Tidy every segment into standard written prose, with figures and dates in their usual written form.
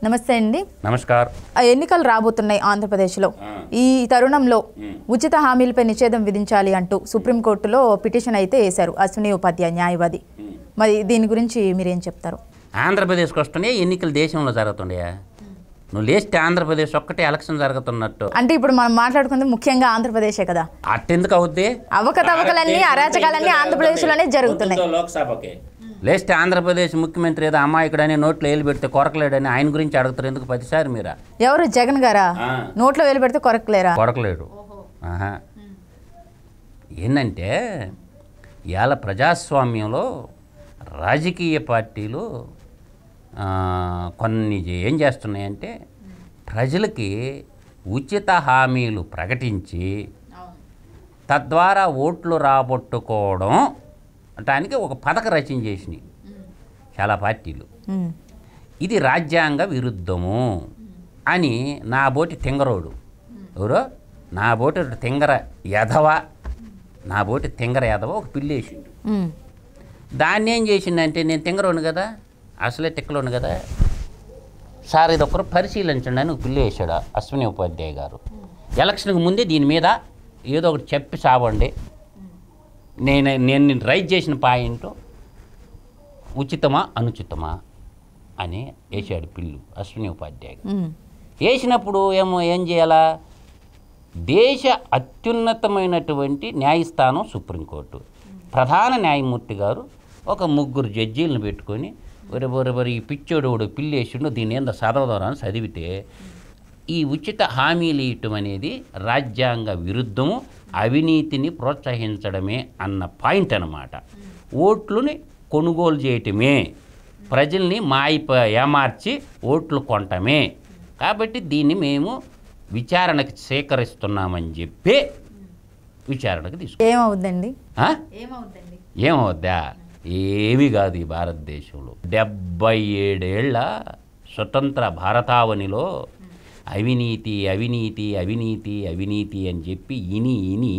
నమస్తే అండి. నమస్కారం. ఎన్నికలు రాబోతున్నాయి ఆంధ్రప్రదేశ్లో. ఈ తరుణంలో ఉచిత హామీలపై నిషేధం విధించాలి అంటూ సుప్రీంకోర్టులో పిటిషన్ అయితే వేశారు అశ్విని ఉపాధ్యాయ న్యాయవాది. మరి దీని గురించి మీరేం చెప్తారు? ఆంధ్రప్రదేశ్కి వస్తున్నాయి ఎన్నికలు దేశంలో జరుగుతున్నాయా? నువ్వు లేస్తే ఆంధ్రప్రదేశ్ ఒక్కటే ఎలక్షన్ జరుగుతున్నట్టు అంటే ఇప్పుడు మనం మాట్లాడుకుంది ముఖ్యంగా ఆంధ్రప్రదేశే కదా. అట్టెందుకు అవుద్ది? అవకతవకలన్నీ అరాచకాలన్నీ ఆంధ్రప్రదేశ్లోనే జరుగుతున్నాయి. లోక్సభకి లేస్తే ఆంధ్రప్రదేశ్ ముఖ్యమంత్రి ఏదో అమాయకుడని నోట్లో వేలు పెడితే కొరకలేడని ఆయన గురించి అడుగుతారు ఎందుకు ప్రతిసారి మీరా? ఎవరు జగన్ గారా? నోట్లో వేలు పెడితే కొరకలేరా? కొరకలేడు. ఏంటంటే ఇవాళ ప్రజాస్వామ్యంలో రాజకీయ పార్టీలు కొన్ని ఏం చేస్తున్నాయంటే ప్రజలకి ఉచిత హామీలు ప్రకటించి తద్వారా ఓట్లు రాబట్టుకోవడం దానికి ఒక పథక రచన చేసినాయి చాలా పార్టీలు. ఇది రాజ్యాంగ విరుద్ధము అని నా బోటి తింగరోడు ఎవరో నా బోటి తింగర యధవ ఒక పిల్లేసిండు. దాన్ని ఏం చేసిండంటే నేను తింగరోను కదా, అసలే తిక్కలోను కదా సార్, ఇది ఒకరు పరిశీలించండి అని ఒక పిల్లి వేసాడు అశ్విని ఉపాధ్యాయ గారు. ఎలక్షన్కి ముందే దీని మీద ఏదో ఒకటి చెప్పి సావండి, నేను రైజ్ చేసిన పాయింట్ ఉచితమా అనుచితమా అని వేసాడు పిల్లు అశ్విని ఉపాధ్యాయ. వేసినప్పుడు ఏం చేయాలా? దేశ అత్యున్నతమైనటువంటి న్యాయస్థానం సుప్రీంకోర్టు ప్రధాన న్యాయమూర్తి గారు ఒక 3 జడ్జీలను పెట్టుకొని ఒరే ఈ పిచ్చోడు పిల్లి వేసిండు దీన్ని ఏందో చదవదోరని చదివితే ఈ ఉచిత హామీలు ఇవ్వటం అనేది రాజ్యాంగ విరుద్ధము, అవినీతిని ప్రోత్సహించడమే అన్న పాయింట్ అన్నమాట. ఓట్లని కొనుగోలు చేయటమే, ప్రజల్ని ఏమార్చి ఓట్లు కొనటమే. కాబట్టి దీన్ని మేము విచారణకు స్వీకరిస్తున్నామని చెప్పి విచారణకు తీసుకు ఏమవుద్దండి? ఏమవుద్దా? ఏమీ కాదు. ఈ భారతదేశంలో 77 ఏళ్ల స్వతంత్ర భారతావనిలో అవినీతి అవినీతి అవినీతి అవినీతి అని చెప్పి ఇని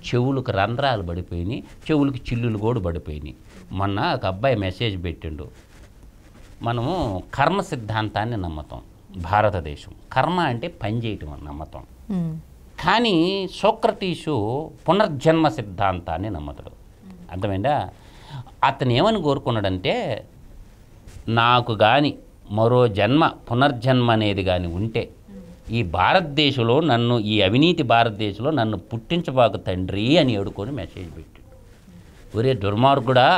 చెవులకు రంధ్రాలు పడిపోయినాయి, చెవులకు చిల్లులు కూడా పడిపోయినాయి. మొన్న ఒక అబ్బాయి మెసేజ్ పెట్టిండు, మనము కర్మ సిద్ధాంతాన్ని నమ్ముతాం భారతదేశం, కర్మ అంటే పని చేయటం అని నమ్ముతాం. కానీ సోక్రటీసు పునర్జన్మ సిద్ధాంతాన్ని నమ్ముతాడు. అర్థమైందా? అతను ఏమని కోరుకున్నాడంటే నాకు కానీ మరో జన్మ పునర్జన్మ అనేది కానీ ఉంటే ఈ భారతదేశంలో నన్ను, ఈ అవినీతి భారతదేశంలో నన్ను పుట్టించబాకు తండ్రి అని ఏడుకొని మెసేజ్ పెట్టాడు. ఒరే దుర్మార్గుడా,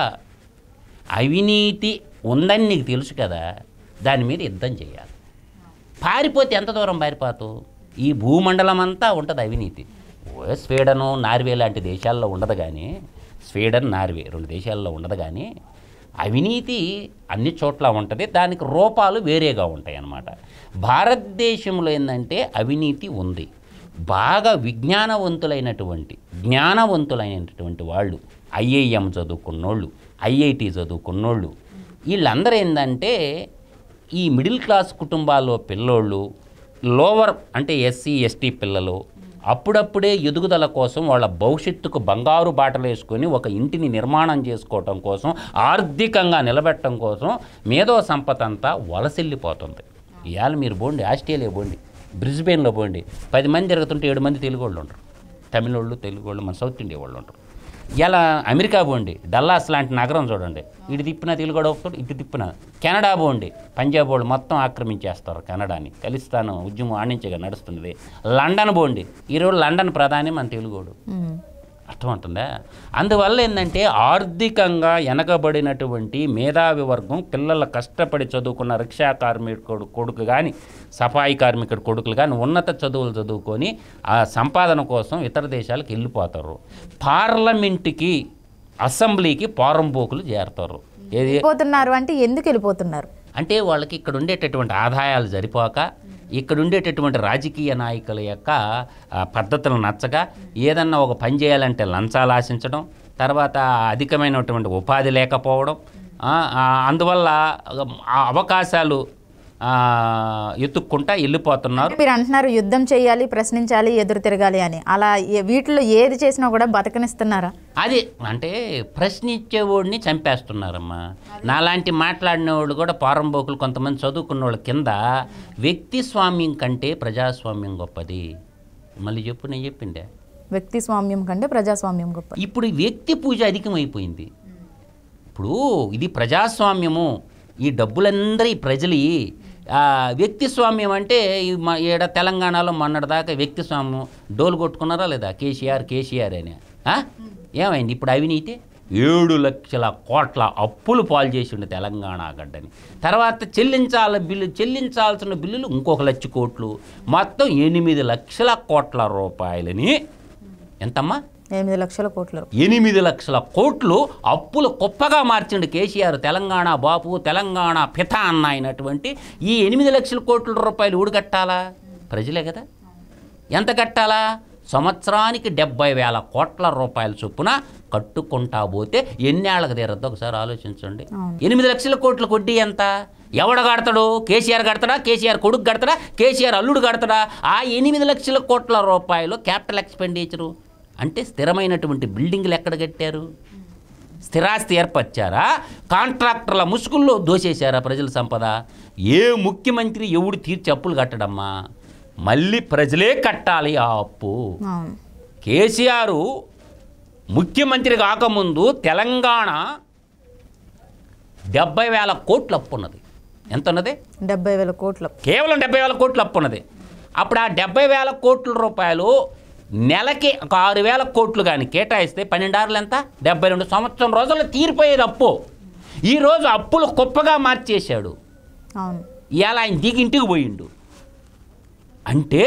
అవినీతి ఉందని నీకు తెలుసు కదా, దాని మీద యుద్ధం చేయాలి. పారిపోతే ఎంత దూరం పారిపోతావు? ఈ భూమండలం అంతా ఉంటుంది అవినీతి. స్వీడను నార్వే లాంటి దేశాల్లో ఉండదు కానీ, స్వీడన్ నార్వే 2 దేశాల్లో ఉండదు కానీ అవినీతి అన్ని చోట్ల ఉంటుంది, దానికి రూపాలు వేరేగా ఉంటాయి అన్నమాట. భారతదేశంలో ఏంటంటే అవినీతి ఉంది. బాగా జ్ఞానవంతులైనటువంటి వాళ్ళు, ఐఐఎం చదువుకున్నోళ్ళు, ఐఐటి చదువుకున్నోళ్ళు, వీళ్ళందరూ ఏంటంటే ఈ మిడిల్ క్లాస్ కుటుంబాల్లో పిల్లోళ్ళు, లోవర్ అంటే ఎస్సీ ఎస్టీ పిల్లలు అప్పుడప్పుడే ఎదుగుదల కోసం వాళ్ళ భవిష్యత్తుకు బంగారు బాటలు వేసుకొని ఒక ఇంటిని నిర్మాణం చేసుకోవటం కోసం, ఆర్థికంగా నిలబెట్టడం కోసం మేధో సంపద అంతా వలసెళ్ళిపోతుంది. ఇవాళ మీరు పోండి, ఆస్ట్రేలియా పోండి, బ్రిస్బెయిన్లో పోండి, 10 మంది తిరుగుతుంటే 7 మంది తెలుగు వాళ్ళు ఉంటారు, తమిళోళ్ళు తెలుగు వాళ్ళు, మన సౌత్ ఇండియా వాళ్ళు ఉంటారు. ఇలా అమెరికా పోండి, డల్లాస్ లాంటి నగరం చూడండి, ఇటు తిప్పిన తెలుగు వస్తాడు, ఇటు తిప్పిన. కెనడా పోండి, పంజాబ్ వాళ్ళు మొత్తం ఆక్రమించేస్తారు కెనడాని, ఖలిస్తాను ఉద్యమం ఆడించగా నడుస్తున్నది. లండన్ పోండి, ఈరోజు లండన్ ప్రధాని మన తెలుగోడు. అర్థమవుతుందా? అందువల్ల ఏంటంటే ఆర్థికంగా వెనకబడినటువంటి మేధావి వర్గం పిల్లల కష్టపడి చదువుకున్న రిక్షా కార్మికుడు కొడుకు కానీ, సఫాయి కార్మికుడు కొడుకులు కానీ ఉన్నత చదువులు చదువుకొని ఆ సంపాదన కోసం ఇతర దేశాలకు వెళ్ళిపోతారు. పార్లమెంటుకి, అసెంబ్లీకి పారంపోకులు చేరుతారు. వెళ్ళిపోతున్నారు అంటే ఎందుకు వెళ్ళిపోతున్నారు అంటే వాళ్ళకి ఇక్కడ ఉండేటటువంటి ఆదాయాలు సరిపోక, ఇక్కడ ఉండేటటువంటి రాజకీయ నాయకుల యొక్క పద్ధతులు నచ్చక, ఏదన్నా ఒక పని చేయాలంటే లంచాలు ఆశించడం, తర్వాత అధికమైనటువంటి ఉపాధి లేకపోవడం, అందువల్ల అవకాశాలు ఎత్తుక్కుంటా వెళ్ళిపోతున్నారు. మీరు అంటున్నారు యుద్ధం చేయాలి, ప్రశ్నించాలి, ఎదురు తిరగాలి అని. అలా వీటిలో ఏది చేసినా కూడా బతకనిస్తున్నారా? అది అంటే ప్రశ్నించేవాడిని చంపేస్తున్నారమ్మా. నాలాంటి మాట్లాడినవాళ్ళు కూడా పారంబోకులు కొంతమంది చదువుకున్న వాళ్ళ కింద వ్యక్తి స్వామ్యం కంటే ప్రజాస్వామ్యం గొప్పది. మళ్ళీ చెప్పు, నేను చెప్పిండే వ్యక్తి స్వామ్యం కంటే ప్రజాస్వామ్యం గొప్ప. ఇప్పుడు వ్యక్తి పూజ అధికమైపోయింది. ఇప్పుడు ఇది ప్రజాస్వామ్యము, ఈ డబ్బులందరి ప్రజలు. వ్యక్తి స్వామ్యం అంటే ఈడ తెలంగాణలో మొన్నటిదాకా వ్యక్తి స్వామ్యం డోలు కొట్టుకున్నారా లేదా? కేసీఆర్ అని ఏమైంది? ఇప్పుడు అవినీతి 7 లక్షల కోట్ల అప్పులు పాలు చేసిండు తెలంగాణ గడ్డని. తర్వాత చెల్లించాల్సిన బిల్లులు ఇంకొక 1 లక్ష కోట్లు, మొత్తం 8 లక్షల కోట్ల రూపాయలని. ఎంతమ్మా? 8 లక్షల కోట్లు. 8 లక్షల కోట్లు అప్పులు కుప్పగా మార్చిండు కేసీఆర్. తెలంగాణ బాపు, తెలంగాణ పిత అన్న అయినటువంటి ఈ 8 లక్షల కోట్ల రూపాయలు ఊడు కట్టాలా? ప్రజలే కదా. ఎంత కట్టాలా? సంవత్సరానికి 70,000 కోట్ల రూపాయల చొప్పున కట్టుకుంటా పోతే ఎన్నేళ్లకు తీరద్దు ఒకసారి ఆలోచించండి. 8 లక్షల కోట్ల వడ్డీ ఎంత? ఎవడ కడతాడు? కేసీఆర్ కడతాడా? కేసీఆర్ కొడుకు కడతాడా? కేసీఆర్ అల్లుడు కడతాడా? ఆ 8 లక్షల కోట్ల రూపాయలు క్యాపిటల్ ఎక్స్పెండిచరు అంటే స్థిరమైనటువంటి బిల్డింగ్లు ఎక్కడ కట్టారు? స్థిరాస్తి ఏర్పరిచారా? కాంట్రాక్టర్ల ముసుగుల్లో దోసేశారా ప్రజల సంపద? ఏ ముఖ్యమంత్రి ఎవడు తీర్చి అప్పులు కట్టడమ్మా? మళ్ళీ ప్రజలే కట్టాలి ఆ అప్పు. కేసీఆర్ ముఖ్యమంత్రి కాకముందు తెలంగాణ 70,000 కోట్ల అప్పు ఉన్నది. ఎంత ఉన్నది? 70,000 కోట్ల. కేవలం 70,000 కోట్ల అప్పు ఉన్నది. అప్పుడు ఆ 70,000 కోట్ల రూపాయలు నెలకి ఒక 6,000 కోట్లు కానీ కేటాయిస్తే 12 ఎంత? 72 సంవత్సరం రోజుల్లో తీరిపోయేది అప్పు. ఈరోజు అప్పులు కుప్పగా మార్చేశాడు. ఇవాళ ఆయన దిగింటికి పోయిండు. అంటే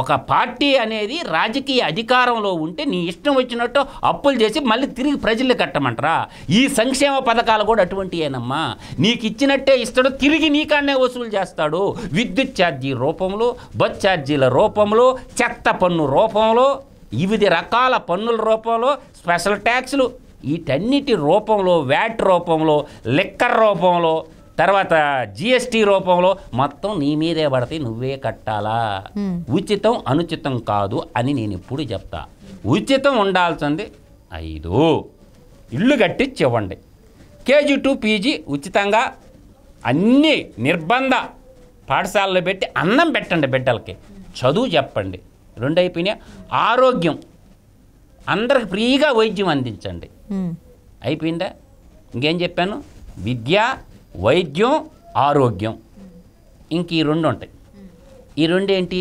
ఒక పార్టీ అనేది రాజకీయ అధికారంలో ఉంటే నీ ఇష్టం వచ్చినట్టు అప్పులు చేసి మళ్ళీ తిరిగి ప్రజలు కట్టమంటారా? ఈ సంక్షేమ పథకాలు కూడా అటువంటివేనమ్మా. నీకు ఇచ్చినట్టే ఇస్తాడు, తిరిగి నీకాన్నే వసూలు చేస్తాడు. విద్యుత్ ఛార్జీ రూపంలో, బస్ ఛార్జీల రూపంలో, చెత్త పన్ను రూపంలో, వివిధ రకాల పన్నుల రూపంలో, స్పెషల్ ట్యాక్సులు, వీటన్నిటి రూపంలో, వ్యాట్ రూపంలో, లిక్కర్ రూపంలో, తర్వాత జిఎస్టీ రూపంలో మొత్తం నీ మీదే పడితే నువ్వే కట్టాలా. ఉచితం అనుచితం కాదు అని నేను ఎప్పుడు చెప్తా. ఉచితం ఉండాల్సింది 5 ఇల్లు కట్టించి ఇవ్వండి. కేజీ టు పీజీ ఉచితంగా అన్ని నిర్బంధ పాఠశాలలో పెట్టి అన్నం పెట్టండి బిడ్డలకి, చదువు చెప్పండి. 2 అయిపోయినాయి. ఆరోగ్యం అందరికి ఫ్రీగా వైద్యం అందించండి. అయిపోయిందా? ఇంకేం చెప్పాను? విద్య, వైద్యం, ఆరోగ్యం. ఇంక ఈ 2 ఉంటాయి. ఈ 2 ఏంటి?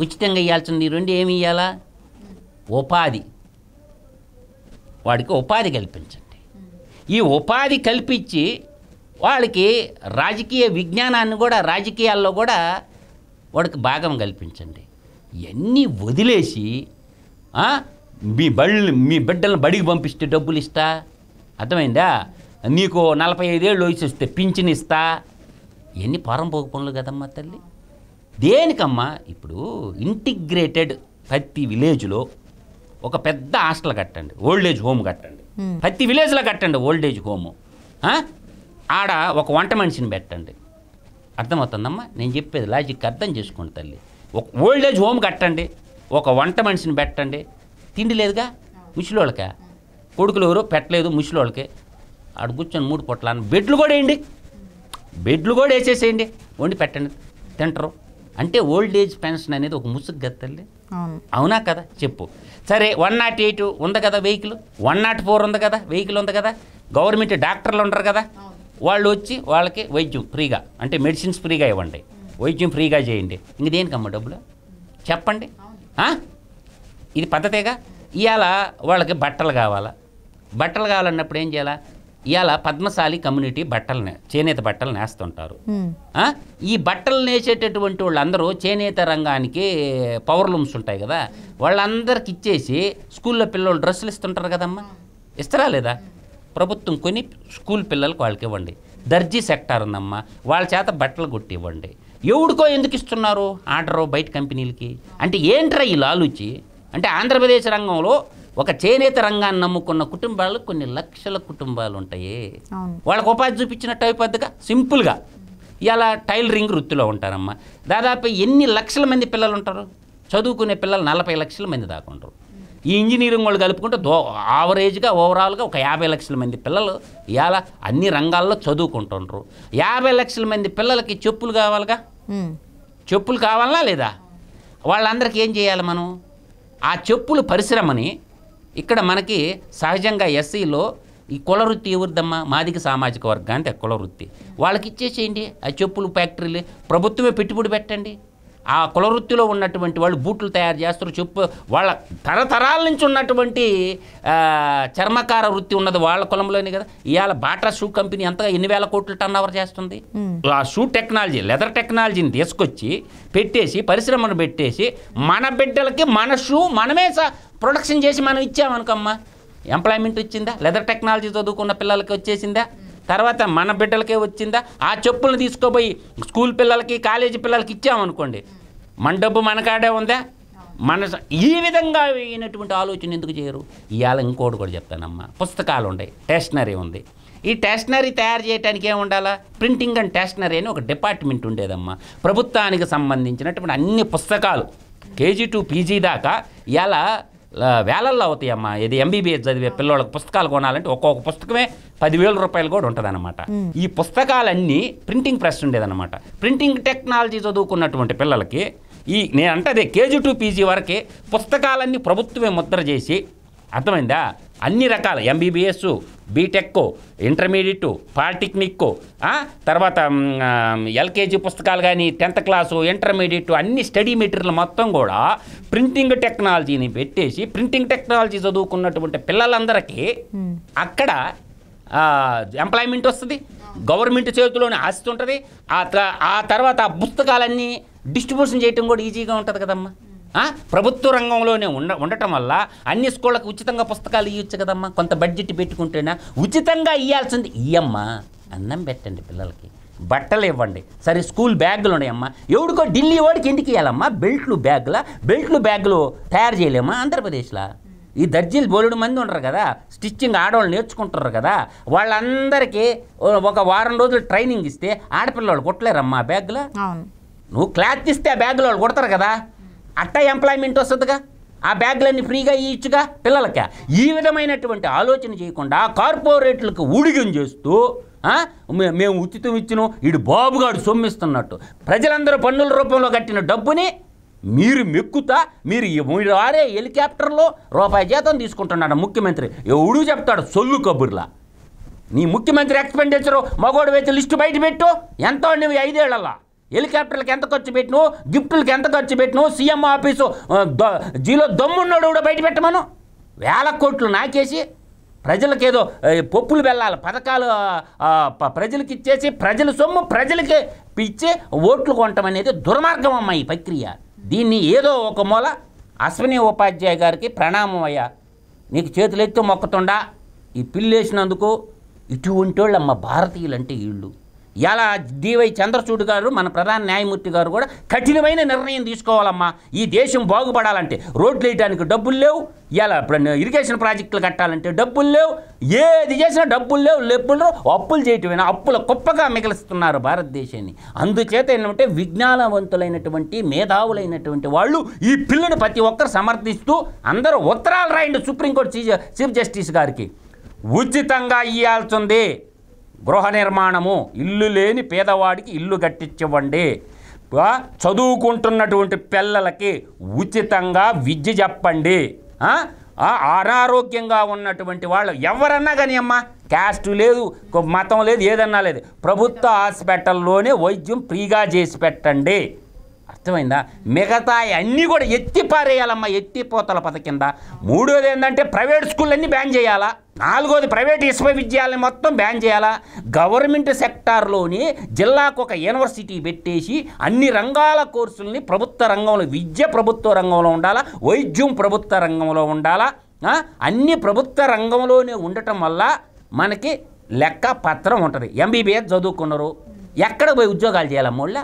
ఉచితంగా ఇవ్వాల్సింది. ఈ 2 ఏమి ఇవ్వాలా? ఉపాధి. వాడికి ఉపాధి కల్పించండి. ఈ ఉపాధి కల్పించి వాళ్ళకి రాజకీయ విజ్ఞానాన్ని కూడా, రాజకీయాల్లో కూడా వాడికి భాగం కల్పించండి. ఇవన్నీ వదిలేసి మీ బిడ్డలను బడికి పంపిస్తే డబ్బులు ఇస్తా, అర్థమైందా? నీకు 45 ఏళ్ళు వయసు వస్తే పింఛన్ ఇస్తా, ఇవన్నీ పారంపోక పనులు కదమ్మా తల్లి. దేనికమ్మా? ఇప్పుడు ఇంటిగ్రేటెడ్ ప్రతి విలేజ్లో ఒక పెద్ద హాస్టల్ కట్టండి, ఓల్డేజ్ హోమ్ కట్టండి. ప్రతి విలేజ్లో కట్టండి ఓల్డేజ్ హోము. ఆడ ఒక వంట మనిషిని పెట్టండి. అర్థమవుతుందమ్మా నేను చెప్పేది? లాజిక్ అర్థం చేసుకోండి తల్లి. ఒక ఓల్డేజ్ హోమ్ కట్టండి, ఒక వంట మనిషిని పెట్టండి. తిండి లేదుగా ముసలోళ్ళకే, కొడుకులు ఎవరు పెట్టలేదు ముసలోళ్ళకి, ఆడ కూర్చొని 3 పొట్లాన్ని బెడ్లు కూడా వేయండి, బెడ్లు కూడా వేసేసేయండి, వండి పెట్టండి, తింటారు. అంటే ఓల్డ్ ఏజ్ పెన్షన్ అనేది ఒక ముసుగు కదా తల్లి. అవునా కదా? చెప్పు. సరే 108 ఉంది కదా వెహికల్, 104 ఉంది కదా వెహికల్ ఉంది కదా, గవర్నమెంట్ డాక్టర్లు ఉంటారు కదా, వాళ్ళు వచ్చి వాళ్ళకి వైద్యం ఫ్రీగా, అంటే మెడిసిన్స్ ఫ్రీగా ఇవ్వండి, వైద్యం ఫ్రీగా చేయండి. ఇంక దేనికమ్మా డబ్బులు చెప్పండి? ఇది పద్ధతేగా. ఇవాళ వాళ్ళకి బట్టలు కావాలా, బట్టలు కావాలన్నప్పుడు ఏం చేయాలా? ఇవాళ పద్మశాలి కమ్యూనిటీ బట్టలు, చేనేత బట్టలు నేస్తుంటారు. ఈ బట్టలు నేసేటటువంటి వాళ్ళందరూ చేనేత రంగానికి పవర్ లూమ్స్ ఉంటాయి కదా, వాళ్ళందరికి ఇచ్చేసి స్కూల్లో పిల్లలు డ్రెస్సులు ఇస్తుంటారు కదమ్మా, ఇస్తారా లేదా? ప్రభుత్వం కొని స్కూల్ పిల్లలకి వాళ్ళకి ఇవ్వండి. దర్జీ సెక్టార్ ఉందమ్మా, వాళ్ళ చేత బట్టలు కొట్టి ఇవ్వండి. ఎవడికో ఎందుకు ఇస్తున్నారు ఆర్డరు బయట కంపెనీలకి? అంటే ఏంట్రా ఈ లాలుచి? అంటే ఆంధ్రప్రదేశ్ రంగంలో ఒక చేనేత రంగాన్ని నమ్ముకున్న కుటుంబాలు కొన్ని లక్షల కుటుంబాలు ఉంటాయి. వాళ్ళకు ఉపాధి చూపించినట్టు అయిపోద్దిగా, సింపుల్గా. ఇలా టైలరింగ్ వృత్తిలో ఉంటారమ్మా. దాదాపు ఎన్ని లక్షల మంది పిల్లలు ఉంటారు? చదువుకునే పిల్లలు 40 లక్షల మంది దాకా ఉంటారు. ఈ ఇంజనీరింగ్ వాళ్ళు కలుపుకుంటే యావరేజ్గా ఓవరాల్గా ఒక 50 లక్షల మంది పిల్లలు ఇవాళ అన్ని రంగాల్లో చదువుకుంటుంటారు. 50 లక్షల మంది పిల్లలకి చెప్పులు కావాలిగా, చెప్పులు కావాలనా లేదా? వాళ్ళందరికీ ఏం చేయాలి మనం? ఆ చెప్పులు పరిశ్రమని ఇక్కడ మనకి సహజంగా ఎస్సీలో ఈ కుల వృత్తి ఎవరిదమ్మా? మాదిగ సామాజిక వర్గానికి కుల వృత్తి. వాళ్ళకి ఇచ్చేసేయండి ఆ చెప్పులు ఫ్యాక్టరీలు, ప్రభుత్వమే పెట్టుబడి పెట్టండి. ఆ కుల వృత్తిలో ఉన్నటువంటి వాళ్ళు బూట్లు తయారు చేస్తారు, చెప్పు వాళ్ళ తరతరాల నుంచి ఉన్నటువంటి చర్మకార వృత్తి ఉన్నది వాళ్ళ కులంలోనే కదా. ఇవాళ బాటా షూ కంపెనీ ఎంతగా ఎన్ని వేల కోట్లు టర్న్ ఓవర్ చేస్తుంది. ఆ షూ టెక్నాలజీ, లెదర్ టెక్నాలజీని తీసుకొచ్చి పెట్టేసి పరిశ్రమను పెట్టేసి మన బిడ్డలకి మన షూ మనమే ప్రొడక్షన్ చేసి మనం ఇచ్చామనుకమ్మా, ఎంప్లాయ్మెంట్ వచ్చిందా? లెదర్ టెక్నాలజీ చదువుకున్న పిల్లలకి వచ్చేసిందా? తర్వాత మన బిడ్డలకే వచ్చిందా? ఆ చెప్పులను తీసుకోపోయి స్కూల్ పిల్లలకి కాలేజీ పిల్లలకి ఇచ్చామనుకోండి, మన డబ్బు మన కాడే ఉందా? ఈ విధంగా అయినటువంటి ఆలోచన ఎందుకు చేయరు? ఇవాళ ఇంకోటి కూడా చెప్తానమ్మా, పుస్తకాలు ఉన్నాయి, స్టేషనరీ ఉంది. ఈ స్టేషనరీ తయారు చేయడానికి ఏమి ఉండాలా? ప్రింటింగ్ అండ్ స్టేషనరీ అని ఒక డిపార్ట్మెంట్ ఉండేదమ్మా. ప్రభుత్వానికి సంబంధించినటువంటి అన్ని పుస్తకాలు కేజీ టు పీజీ దాకా ఇవాళ వేలల్లో అవుతాయమ్మా. ఇది ఎంబీబీఎస్ చదివే పిల్లలకు పుస్తకాలు కొనాలంటే ఒక్కొక్క పుస్తకమే 10,000 రూపాయలు కూడా ఉంటుందన్నమాట. ఈ పుస్తకాలన్నీ ప్రింటింగ్ ప్రెస్ ఉండేదన్నమాట. ప్రింటింగ్ టెక్నాలజీ చదువుకున్నటువంటి పిల్లలకి నేను అంటే అదే కేజీ టు పీజీ వరకే పుస్తకాలన్నీ ప్రభుత్వమే ముద్ర చేసి, అర్థమైందా? అన్ని రకాల ఎంబీబీఎస్, బీటెక్, ఇంటర్మీడియట్, పాలిటెక్నిక్, తర్వాత ఎల్కేజీ పుస్తకాలు కానీ 10th క్లాసు, ఇంటర్మీడియట్ అన్ని స్టడీ మెటీరియల్ మొత్తం కూడా ప్రింటింగ్ టెక్నాలజీని పెట్టేసి ప్రింటింగ్ టెక్నాలజీ చదువుకున్నటువంటి పిల్లలందరికీ అక్కడ ఎంప్లాయ్మెంట్ వస్తుంది, గవర్నమెంట్ చేతిలోనే ఆస్తి ఉంటుంది. ఆ తర్వాత ఆ పుస్తకాలన్నీ డిస్ట్రిబ్యూషన్ చేయటం కూడా ఈజీగా ఉంటుంది కదమ్మా. ప్రభుత్వ రంగంలోనే ఉండటం వల్ల అన్ని స్కూళ్ళకి ఉచితంగా పుస్తకాలు ఇవ్వచ్చు కదమ్మా. కొంత బడ్జెట్ పెట్టుకుంటేనా ఉచితంగా ఇవ్వాల్సింది. ఇయ్యమ్మా, అన్నం పెట్టండి పిల్లలకి, బట్టలు ఇవ్వండి, సరే స్కూల్ బ్యాగులు ఉన్నాయమ్మా. ఎవడికో ఢిల్లీ వాడికి ఎందుకు ఇవ్వాలమ్మా బెల్ట్లు బ్యాగులు తయారు చేయలేమా ఆంధ్రప్రదేశ్లో? ఈ దర్జీలు బోలెడు మంది ఉండరు కదా, స్టిచ్చింగ్ ఆడవాళ్ళు నేర్చుకుంటారు కదా, వాళ్ళందరికీ ఒక వారం రోజులు ట్రైనింగ్ ఇస్తే ఆడపిల్లలు కుట్టలేరమ్మా బ్యాగులో. నువ్వు క్లాత్ ఇస్తే ఆ బ్యాగులో వాళ్ళు కుడతారు కదా, అట్టా ఎంప్లాయ్మెంట్ వస్తుందిగా, ఆ బ్యాగులన్నీ ఫ్రీగా ఇవ్వచ్చుగా పిల్లలకి. ఈ విధమైనటువంటి ఆలోచన చేయకుండా కార్పొరేట్లకు ఊడిగం చేస్తూ మేము ఉచితం ఇచ్చినాం, వీడు బాబుగాడు సొమ్మిస్తున్నట్టు ప్రజలందరూ పన్నుల రూపంలో కట్టిన డబ్బుని మీరు మెక్కుతా మీరు ఆరే హెలికాప్టర్లో రూపాయి జీతం తీసుకుంటున్నాడు ముఖ్యమంత్రి. ఎవడు చెప్తాడు సొల్లు కబుర్లా? నీ ముఖ్యమంత్రి ఎక్స్పెండిచరు మగోడు వేసి లిస్టు బయట పెట్టు. ఎంతో నువ్వు 5 ఏళ్లలో హెలికాప్టర్లకు ఎంత ఖర్చు పెట్టినావు, గిఫ్టులకి ఎంత ఖర్చు పెట్టినావు, సీఎం ఆఫీసు జీలో దమ్మున్నాడు కూడా బయట పెట్టమను. 1000 కోట్లు నాకేసి ప్రజలకేదో పప్పులు వెళ్ళాలి పథకాలు ప్రజలకి ఇచ్చేసి ప్రజల సొమ్ము ప్రజలకి ఇచ్చి ఓట్లు కొనటం అనేది దుర్మార్గం అమ్మ ఈ ప్రక్రియ. దీన్ని ఏదో ఒక మూల అశ్విని ఉపాధ్యాయ గారికి ప్రణామం అయ్యా, నీకు చేతులెత్తి మొక్కుతుండా ఈ పిల్లేసినందుకు. ఇటువంటి వాళ్ళు అమ్మ భారతీయులు అంటే వీళ్ళు. ఇలా డివై చంద్రచూడ్ గారు మన ప్రధాన న్యాయమూర్తి గారు కూడా కఠినమైన నిర్ణయం తీసుకోవాలమ్మా. ఈ దేశం బాగుపడాలంటే రోడ్లు వేయడానికి డబ్బులు లేవు, ఇలా ఇరిగేషన్ ప్రాజెక్టులు కట్టాలంటే డబ్బులు లేవు, ఏది చేసినా డబ్బులు లేవు, అప్పులు చేయటమైనా అప్పుల కుప్పగా మిగిలిస్తున్నారు భారతదేశాన్ని. అందుచేత ఏంటంటే విజ్ఞానవంతులైనటువంటి మేధావులైనటువంటి వాళ్ళు ఈ పిల్లని ప్రతి ఒక్కరు సమర్థిస్తూ అందరూ ఉత్తరాలు రాయండి సుప్రీంకోర్టు చీఫ్ జస్టిస్ గారికి. ఉచితంగా ఇవ్వాల్సింది గృహ నిర్మాణము, ఇల్లు లేని పేదవాడికి ఇల్లు కట్టించవండి. చదువుకుంటున్నటువంటి పిల్లలకి ఉచితంగా విద్య చెప్పండి. అనారోగ్యంగా ఉన్నటువంటి వాళ్ళు ఎవరన్నా కానీ అమ్మా, క్యాస్ట్ లేదు, మతం లేదు, ఏదన్నా లేదు, ప్రభుత్వ హాస్పిటల్లోనే వైద్యం ఫ్రీగా చేసి పెట్టండి. అర్థమైందా? మిగతా అన్నీ కూడా ఎత్తిపారేయాలమ్మా, ఎత్తిపోతల కింద. మూడోది ఏంటంటే ప్రైవేట్ స్కూళ్ళన్నీ బ్యాన్ చేయాలా. నాలుగోది ప్రైవేట్ విశ్వవిద్యాలయం మొత్తం బ్యాన్ చేయాలా. గవర్నమెంట్ సెక్టార్లోని జిల్లాకు ఒక యూనివర్సిటీ పెట్టేసి అన్ని రంగాల కోర్సుల్ని ప్రభుత్వ రంగంలో, విద్య ప్రభుత్వ రంగంలో ఉండాలా, వైద్యం ప్రభుత్వ రంగంలో ఉండాలా. అన్ని ప్రభుత్వ రంగంలోనే ఉండటం వల్ల మనకి లెక్క పత్రం ఉంటుంది. ఎంబీబీఎస్ చదువుకున్నారు, ఎక్కడ పోయి ఉద్యోగాలు చేయాలమ్మా?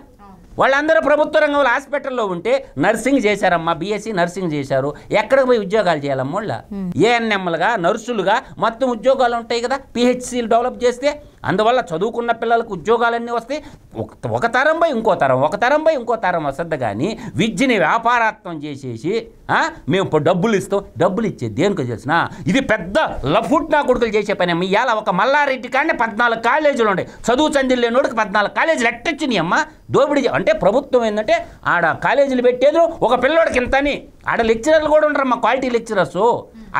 వాళ్ళందరూ ప్రభుత్వ రంగంలో హాస్పిటల్లో ఉంటే నర్సింగ్ చేశారమ్మా, బీఎస్సీ నర్సింగ్ చేశారు, ఎక్కడికి పోయి ఉద్యోగాలు చేయాలమ్మా? ఏఎన్ఎంలుగా, నర్సులుగా మొత్తం ఉద్యోగాలు ఉంటాయి కదా, పిహెచ్సీలు డెవలప్ చేస్తే. అందువల్ల చదువుకున్న పిల్లలకు ఉద్యోగాలన్నీ వస్తాయి. ఒక తరం పై ఇంకో తరం, ఒక తరం పై ఇంకో తరం వస్తుంది. కానీ విద్యని వ్యాపారాత్మం చేసేసి మేము ఇప్పుడు డబ్బులు ఇస్తాం, డబ్బులు ఇచ్చే దేనికో తెలిసిన ఇది పెద్ద లఫుట్నా కొడుకులు చేసే పని. ఇవాళ ఒక మల్లారెడ్డి కానీ 14 కాలేజీలు ఉన్నాయి. చదువు చందిలు లేనోడికి 14 కాలేజీలు ఎట్టొచ్చినాయి అమ్మ. దోపిడీ అంటే ప్రభుత్వం ఏంటంటే ఆడ కాలేజీలు పెట్టేది ఒక పిల్లోడికి ఇంతని. ఆడ లెక్చరర్లు కూడా ఉండరమ్మా, క్వాలిటీ లెక్చరర్స్.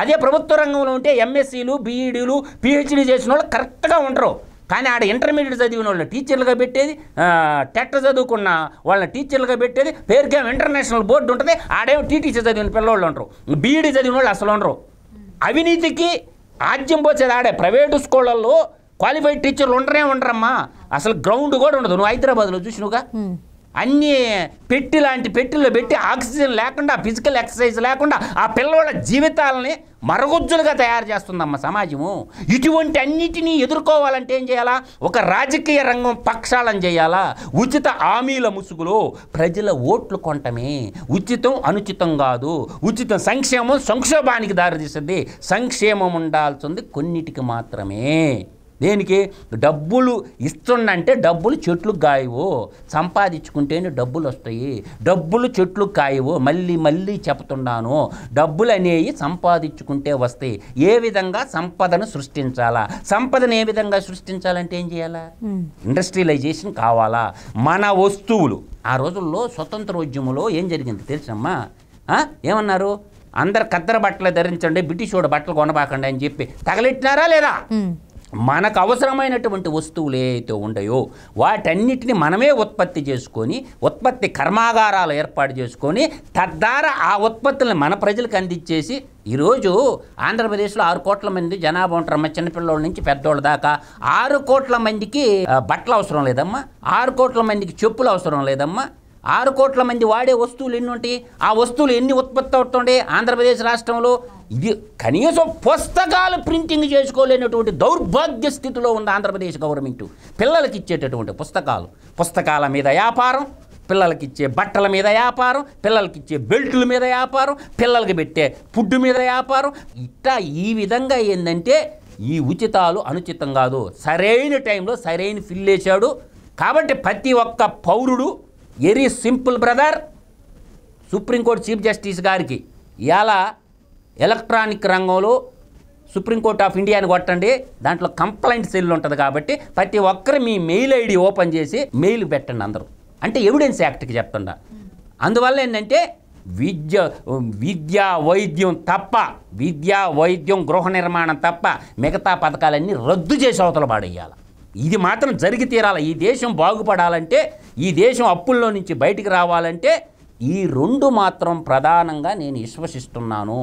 అదే ప్రభుత్వ రంగంలో ఉంటే ఎంఎస్సీలు, బీఈడీలు, పిహెచ్డీ చేసిన వాళ్ళు కరెక్ట్గా ఉండరు. కానీ ఆడ ఇంటర్మీడియట్ చదివిన వాళ్ళని టీచర్లుగా పెట్టేది, టెట్ చదువుకున్న వాళ్ళని టీచర్లుగా పెట్టేది. పేరుకేమో ఇంటర్నేషనల్ బోర్డు ఉంటుంది, ఆడేమో టీటీసీ చదివిన పిల్లవాళ్ళు ఉండరు, బీఈడీ చదివిన వాళ్ళు అసలు ఉండరు. అవినీతికి ఆజ్యం పోసేది ఆడే. ప్రైవేటు స్కూళ్ళల్లో క్వాలిఫైడ్ టీచర్లు ఉండరమ్మా. అసలు గ్రౌండ్ కూడా ఉండదు. నువ్వు హైదరాబాద్లో చూసినవుగా, అన్నీ లాంటి పెట్టెల్లో పెట్టి ఆక్సిజన్ లేకుండా, ఫిజికల్ ఎక్సర్సైజ్ లేకుండా ఆ పిల్లవాళ్ళ జీవితాలని మరగుజ్జులుగా తయారు చేస్తుందమ్మ సమాజము. ఇటువంటి అన్నిటినీ ఎదుర్కోవాలంటే ఏం చేయాలా? ఒక రాజకీయ రంగం పక్షాలను చేయాలా? ఉచిత హామీల ముసుగులో ప్రజల ఓట్లు కొనటమే ఉచితం, అనుచితం కాదు. ఉచితం సంక్షేమం సంక్షోభానికి దారితీస్తుంది. సంక్షేమం ఉండాల్సింది కొన్నిటికి మాత్రమే. దేనికి? డబ్బులు ఇస్తుండంటే డబ్బులు చెట్లు కాయవు, సంపాదించుకుంటేనే డబ్బులు వస్తాయి. డబ్బులు చెట్లు కాయవు. మళ్ళీ చెప్తున్నాను, డబ్బులు అనేవి సంపాదించుకుంటే వస్తాయి. ఏ విధంగా సంపదను సృష్టించాలా? సంపదను ఏ విధంగా సృష్టించాలంటే ఏం చేయాలా? ఇండస్ట్రియలైజేషన్ కావాలా? మన వస్తువులు ఆ రోజుల్లో స్వతంత్రోద్యమంలో ఏం జరిగింది తెలుసమ్మా? ఏమన్నారు? అందరు కద్దర బట్టలు ధరించండి, బ్రిటిష్ వాడు బట్టలు కొనబాకండి అని చెప్పి తగలెట్టినారా లేదా? మనకు అవసరమైనటువంటి వస్తువులు ఏవైతే ఉన్నాయో వాటన్నిటిని మనమే ఉత్పత్తి చేసుకొని, ఉత్పత్తి కర్మాగారాలు ఏర్పాటు చేసుకొని, తద్వారా ఆ ఉత్పత్తులను మన ప్రజలకు అందించేసి, ఈరోజు ఆంధ్రప్రదేశ్లో 6 కోట్ల మంది జనాభా ఉంటారమ్మా. చిన్నపిల్లల నుంచి పెద్దోళ్ళ దాకా 6 కోట్ల మందికి బట్టలు అవసరం లేదమ్మా, 6 కోట్ల మందికి చెప్పులు అవసరం లేదమ్మా. 6 కోట్ల మంది వాడే వస్తువులు ఎన్ని ఉంటాయి? ఆ వస్తువులు ఎన్ని ఉత్పత్తి అవుతుండే ఆంధ్రప్రదేశ్ రాష్ట్రంలో? ఇది కనీసం పుస్తకాలు ప్రింటింగ్ చేసుకోలేనటువంటి దౌర్భాగ్య స్థితిలో ఉంది ఆంధ్రప్రదేశ్ గవర్నమెంట్. పిల్లలకి ఇచ్చేటటువంటి పుస్తకాల మీద వ్యాపారం, పిల్లలకి ఇచ్చే బట్టల మీద వ్యాపారం, పిల్లలకి ఇచ్చే బెల్టుల మీద వ్యాపారం, పిల్లలకి పెట్టే ఫుడ్ మీద వ్యాపారం. ఇట్లా ఈ విధంగా ఏంటంటే ఈ ఉచితాలు అనుచితం కాదు. సరైన టైంలో సరైన ఫిల్ వేశాడు. కాబట్టి ప్రతి ఒక్క పౌరుడు very simple brother, supreme court chief justice గారికి ఇలా ఎలక్ట్రానిక్ రంగంలో సుప్రీంకోర్టు ఆఫ్ ఇండియాని కొట్టండి, దాంట్లో కంప్లైంట్ సెల్ ఉంటుంది. కాబట్టి ప్రతి ఒక్కరు మీ మెయిల్ ఐడి ఓపెన్ చేసి మెయిల్ పెట్టండి అందరూ. అంటే ఎవిడెన్స్ యాక్ట్కి చెప్తుండ. అందువల్ల ఏంటంటే విద్య వైద్యం తప్ప, విద్యా వైద్యం గృహ నిర్మాణం తప్ప మిగతా పథకాలన్నీ రద్దు చేసి అవతల పాడేయాలి. ఇది మాత్రం జరిగి తీరాలి. ఈ దేశం బాగుపడాలంటే, ఈ దేశం అప్పుల్లో నుంచి బయటికి రావాలంటే ఈ 2 మాత్రం ప్రధానంగా నేను విశ్వసిస్తున్నాను.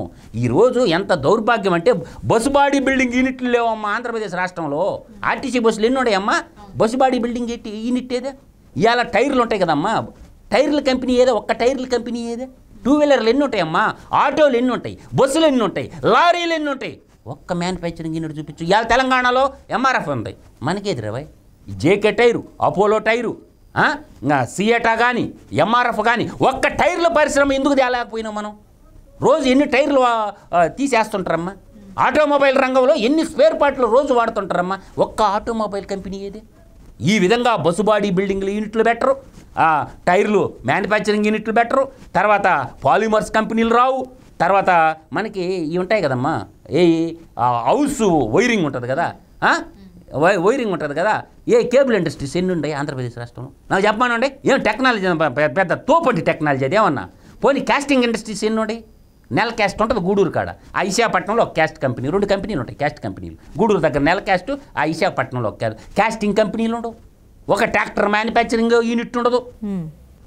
ఈరోజు ఎంత దౌర్భాగ్యం అంటే బస్సు బాడీ బిల్డింగ్ యూనిట్లు లేవమ్మా ఆంధ్రప్రదేశ్ రాష్ట్రంలో. ఆర్టీసీ బస్సులు ఎన్ని ఉన్నాయమ్మా? బస్సు బాడీ బిల్డింగ్ యూనిట్ ఏదే? ఇవాళ టైర్లు ఉంటాయి కదమ్మా, టైర్ల కంపెనీ ఏదే? ఒక్క టైర్ల కంపెనీ ఏదే? 2 వీలర్లు ఎన్ని ఉంటాయమ్మా? ఆటోలు ఎన్ని ఉంటాయి? బస్సులు ఎన్ని ఉంటాయి? లారీలు ఎన్ని ఉంటాయి? ఒక్క మ్యానుఫ్యాక్చరింగ్ యూనిట్ చూపించు. ఇవాళ తెలంగాణలో ఎంఆర్ఎఫ్ ఉంది, మనకేది రవాయ్? జేకే టైరు, అపోలో టైరు, సియటా కానీ ఎంఆర్ఎఫ్ కానీ, ఒక్క టైర్ల పరిశ్రమ ఎందుకు తేలేకపోయినాం మనం? రోజు ఎన్ని టైర్లు తీసేస్తుంటారమ్మా? ఆటోమొబైల్ రంగంలో ఎన్ని స్పేర్ పార్ట్లు రోజు వాడుతుంటారమ్మా? ఒక్క ఆటోమొబైల్ కంపెనీ ఏది? ఈ విధంగా బస్సు బాడీ బిల్డింగ్లు యూనిట్లు పెట్టరు, టైర్లు మ్యానుఫ్యాక్చరింగ్ యూనిట్లు పెట్టరు, తర్వాత పాలిమర్స్ కంపెనీలు రావు, తర్వాత మనకి ఇవి ఉంటాయి కదమ్మా, హౌస్ వైరింగ్ ఉంటుంది కదా, వైరింగ్ ఉంటుంది కదా, కేబుల్ ఇండస్ట్రీస్ ఎన్ని ఉన్నాయి ఆంధ్రప్రదేశ్ రాష్ట్రంలో? నాకు చెప్పానండి, ఏం టెక్నాలజీ పెద్ద తోపంటి టెక్నాలజీ అది ఏమన్నా? పోనీ క్యాస్టింగ్ ఇండస్ట్రీస్ ఎన్ని ఉన్నాయి? నెల క్యాస్ట్ ఉంటుంది గూడూరు కాడ, ఆ విశాఖపట్నంలో ఒక క్యాస్ట్ కంపెనీ, 2 కంపెనీలు ఉంటాయి క్యాస్ట్ కంపెనీలు. గూడూరు దగ్గర నెల క్యాస్ట్, ఆ విశాఖపట్నంలో ఒక క్యాస్టింగ్ కంపెనీలు ఉండవు, ఒక ట్రాక్టర్ మ్యానుఫ్యాక్చరింగ్ యూనిట్ ఉండదు.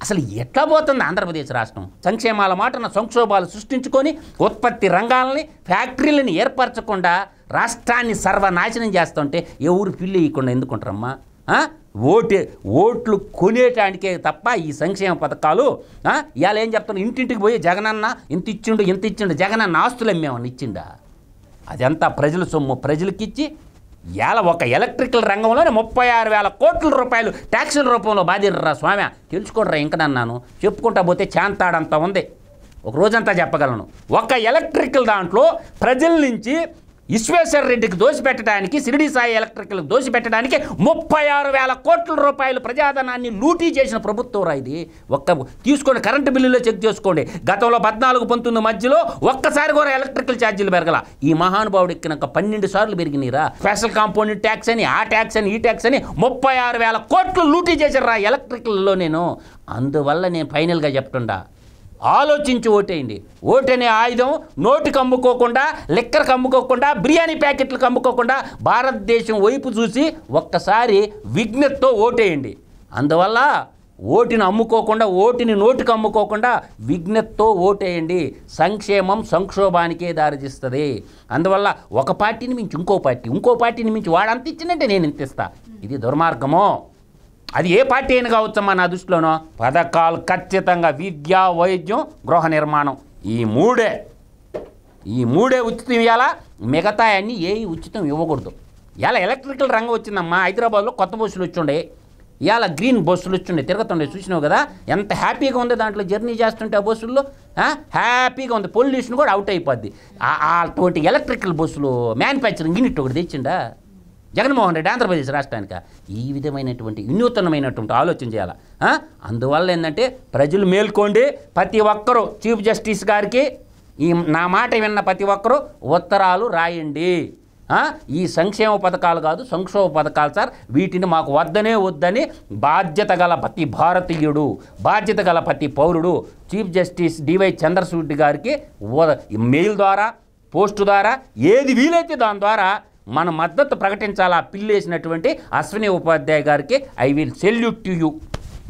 అసలు ఎట్లా పోతుంది ఆంధ్రప్రదేశ్ రాష్ట్రం? సంక్షేమాల మాటన సంక్షోభాలు సృష్టించుకొని ఉత్పత్తి రంగాలని, ఫ్యాక్టరీలను ఏర్పరచకుండా రాష్ట్రాన్ని సర్వనాశనం చేస్తుంటే ఎవరు పిల్లి ఇవ్వకుండా ఎందుకుంటారమ్మా? ఓట్లు కొనేటానికే తప్ప ఈ సంక్షేమ పథకాలు ఇవాళ ఏం చెప్తాను? ఇంటింటికి పోయి జగనన్న ఇంత ఇచ్చిండు, జగనన్న ఆస్తులు అమ్మేమన్నా ఇచ్చిండా? అదంతా ప్రజల సొమ్ము ప్రజలకిచ్చి ఇవాళ ఒక ఎలక్ట్రికల్ రంగంలోనే 36,000 కోట్ల రూపాయలు ట్యాక్సుల రూపంలో బాధిర్రా స్వామి. తెలుసుకోండిరా ఇంకనన్నాను, చెప్పుకుంటా పోతే చాంతాడంతా ఉంది, ఒక రోజంతా చెప్పగలను. ఒక ఎలక్ట్రికల్ దాంట్లో ప్రజల నుంచి విశ్వేశ్వర రెడ్డికి దోసిపెట్టడానికి, షిరిడి సాయి ఎలక్ట్రికల్కి దోసిపెట్టడానికి 36,000 కోట్ల రూపాయలు ప్రజాధనాన్ని లూటీ చేసిన ప్రభుత్వం రా ఇది. తీసుకోండి, కరెంటు బిల్లులో చెక్ చేసుకోండి. గతంలో 14-19 మధ్యలో ఒక్కసారి కూడా ఎలక్ట్రికల్ ఛార్జీలు పెరగల. ఈ మహానుభావుడు ఎక్కినాక 12 సార్లు పెరిగినాయిరా. స్పెషల్ కాంపోనెంట్ ట్యాక్స్ అని, ఆ ట్యాక్స్ అని, ఈ ట్యాక్స్ అని 36,000 కోట్లు లూటీ చేశారు రా ఎలక్ట్రికల్లో. అందువల్ల నేను ఫైనల్గా చెప్తుండా, ఆలోచించి ఓటేయండి. ఓటనే ఆయుధం నోటికి అమ్ముకోకుండా, లిక్కర్కి అమ్ముకోకుండా, బిర్యానీ ప్యాకెట్లకు అమ్ముకోకుండా భారతదేశం వైపు చూసి ఒక్కసారి విజ్ఞతతో ఓటేయండి. అందువల్ల ఓటిని అమ్ముకోకుండా, ఓటిని నోటికి అమ్ముకోకుండా విజ్ఞతతో ఓటేయండి. సంక్షేమం సంక్షోభానికే దారితీస్తుంది. అందువల్ల ఒక పార్టీని మించి ఇంకో పార్టీని మించి వాడు అంత ఇచ్చినంటే నేను ఇంత ఇస్తా, ఇది దుర్మార్గమో. అది ఏ పార్టీ అయినా కావచ్చమ్మా నా దృష్టిలోనో. పథకాలు ఖచ్చితంగా విద్య, వైద్యం, గృహ నిర్మాణం, ఈ మూడే ఉచితం ఇవ్వాలా. మిగతా అన్నీ ఏ ఉచితం ఇవ్వకూడదు. ఇలా ఎలక్ట్రికల్ రంగం వచ్చిందమ్మా. హైదరాబాద్లో కొత్త బస్సులు వచ్చుండే, ఇవాళ గ్రీన్ బస్సులు వచ్చుండే, తిరుగుతుండే, చూసినావు కదా ఎంత హ్యాపీగా ఉంది. దాంట్లో జర్నీ చేస్తుంటే ఆ బస్సుల్లో హ్యాపీగా ఉంది. పొల్యూషన్ కూడా అవుట్ అయిపోద్ది. అటువంటి ఎలక్ట్రికల్ బస్సులు మ్యానుఫ్యాక్చరింగ్ యూనిట్ ఒకటి తెచ్చిండా జగన్మోహన్ రెడ్డి ఆంధ్రప్రదేశ్ రాష్ట్రానికి. ఈ విధమైనటువంటి వినూతనమైనటువంటి ఆలోచన చేయాలి. అందువల్ల ఏంటంటే ప్రజలు మేల్కోండి. ప్రతి ఒక్కరూ చీఫ్ జస్టిస్ గారికి నా మాట విన్న ప్రతి ఒక్కరూ ఉత్తరాలు రాయండి. ఈ సంక్షేమ పథకాలు కాదు, సంక్షోభ పథకాలు సార్, వీటిని మాకు వద్దని బాధ్యత గల ప్రతి భారతీయుడు, బాధ్యత గల ప్రతి పౌరుడు చీఫ్ జస్టిస్ డివై చంద్రచూడ్ గారికి మెయిల్ ద్వారా, పోస్టు ద్వారా, ఏది వీలైతే దాని ద్వారా మన మద్దతు ప్రకటించాలా. పిల్లేసినటువంటి అశ్విని ఉపాధ్యాయ గారికి I will salute to you.